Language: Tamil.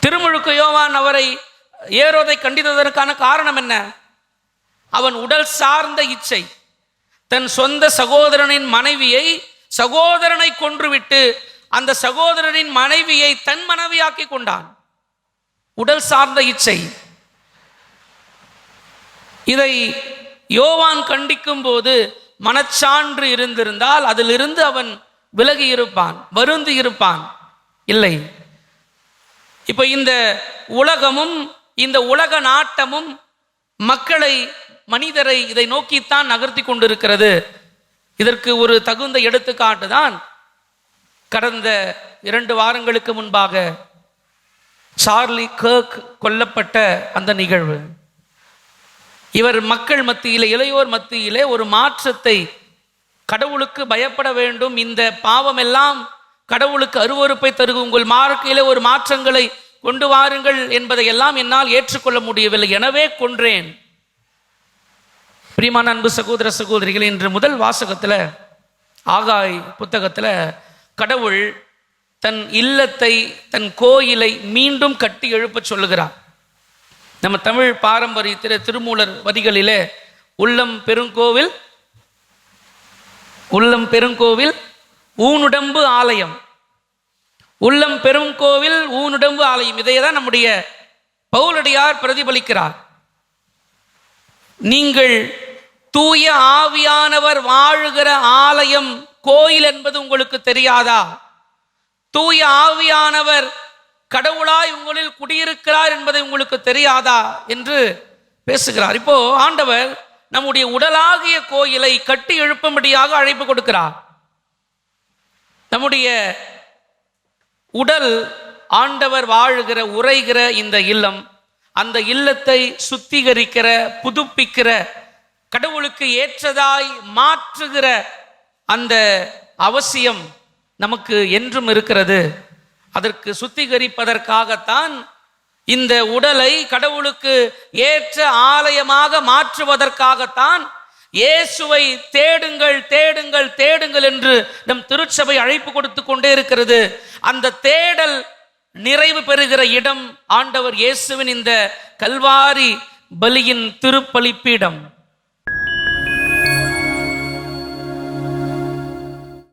திருமுழுக்கு யோவான் அவரை ஏரோதை கண்டித்ததற்கான காரணம் என்ன? அவன் உடல் சார்ந்த இச்சை. தன் சொந்த சகோதரனின் மனைவியை சகோதரனை கொன்றுவிட்டு அந்த சகோதரனின் மனைவியை தன் மனைவியாக்கி கொண்டான். உடல் சார்ந்த இச்சை. இதை யோவான் கண்டிக்கும் போது மனச்சான்று இருந்திருந்தால் அதிலிருந்து அவன் விலகி இருப்பான், வருந்தி இருப்பான். இல்லை, இப்ப இந்த உலகமும் இந்த உலக நாட்டமும் மக்களை, மனிதரை இதை நோக்கித்தான் நகர்த்தி கொண்டிருக்கிறது. இதற்கு ஒரு தகுந்த எடுத்துக்காட்டு தான் கடந்த 2 வாரங்களுக்கு முன்பாக சார்லி கர்க் கொல்லப்பட்ட அந்த நிகழ்வு. இவர் மக்கள் மத்தியிலே, இளையோர் மத்தியிலே ஒரு மாற்றத்தை, கடவுளுக்கு பயப்பட வேண்டும், இந்த பாவம் எல்லாம் கடவுளுக்கு அருவருப்பை தருகும், உங்கள் வாழ்க்கையிலே ஒரு மாற்றங்களை கொண்டு வாருங்கள் என்பதை எல்லாம் என்னால் ஏற்றுக்கொள்ள முடியவில்லை, எனவே கொன்றேன். பிரியமான அன்பு சகோதர சகோதரிகள், இன்று முதல் வாசகத்தில், ஆகாய் புத்தகத்தில் கடவுள் தன் இல்லத்தை, தன் கோயிலை மீண்டும் கட்டி எழுப்ப சொல்லுகிறார். நம்ம தமிழ் பாரம்பரியத்தில் திருமூலர் வரிகளிலே உள்ளம் பெருங்கோவில், உள்ளம் பெருங்கோவில் ஊனுடம்பு ஆலயம், உள்ளம் பெருங்கோவில் ஊனுடம்பு ஆலயம், இதையதான் நம்முடைய பவுலடியார் பிரதிபலிக்கிறார். நீங்கள் தூய ஆவியானவர் வாழுகிற ஆலயம், கோயில் என்பது உங்களுக்கு தெரியாதா? தூய ஆவியானவர் கடவுளாய் உங்களில் குடியிருக்கிறார் என்பதை உங்களுக்கு தெரியாதா என்று பேசுகிறார். இப்போ ஆண்டவர் நம்முடைய உடலாகிய கோயிலை கட்டி எழுப்பும்படியாக அழைப்பு கொடுக்கிறார். நம்முடைய உடல் ஆண்டவர் வாழுகிற, உரைகிற இந்த இல்லம், அந்த இல்லத்தை சுத்திகரிக்கிற, புதுப்பிக்கிற, கடவுளுக்கு ஏற்றதாய் மாற்றுகிற அந்த அவசியம் நமக்கு என்றும் இருக்கிறது. அதற்கு சுத்திகரிப்பதற்காகத்தான் இந்த உடலை கடவுளுக்கு ஏற்ற ஆலயமாக மாற்றுவதற்காகத்தான் இயேசுவை தேடுங்கள், தேடுங்கள், தேடுங்கள் என்று நம் திருச்சபை அழைப்பு கொடுத்து கொண்டே இருக்கிறது. அந்த தேடல் நிறைவு பெறுகிற இடம் ஆண்டவர் இயேசுவின் இந்த கல்வாரி பலியின் திருப்பலிப்பீடம்.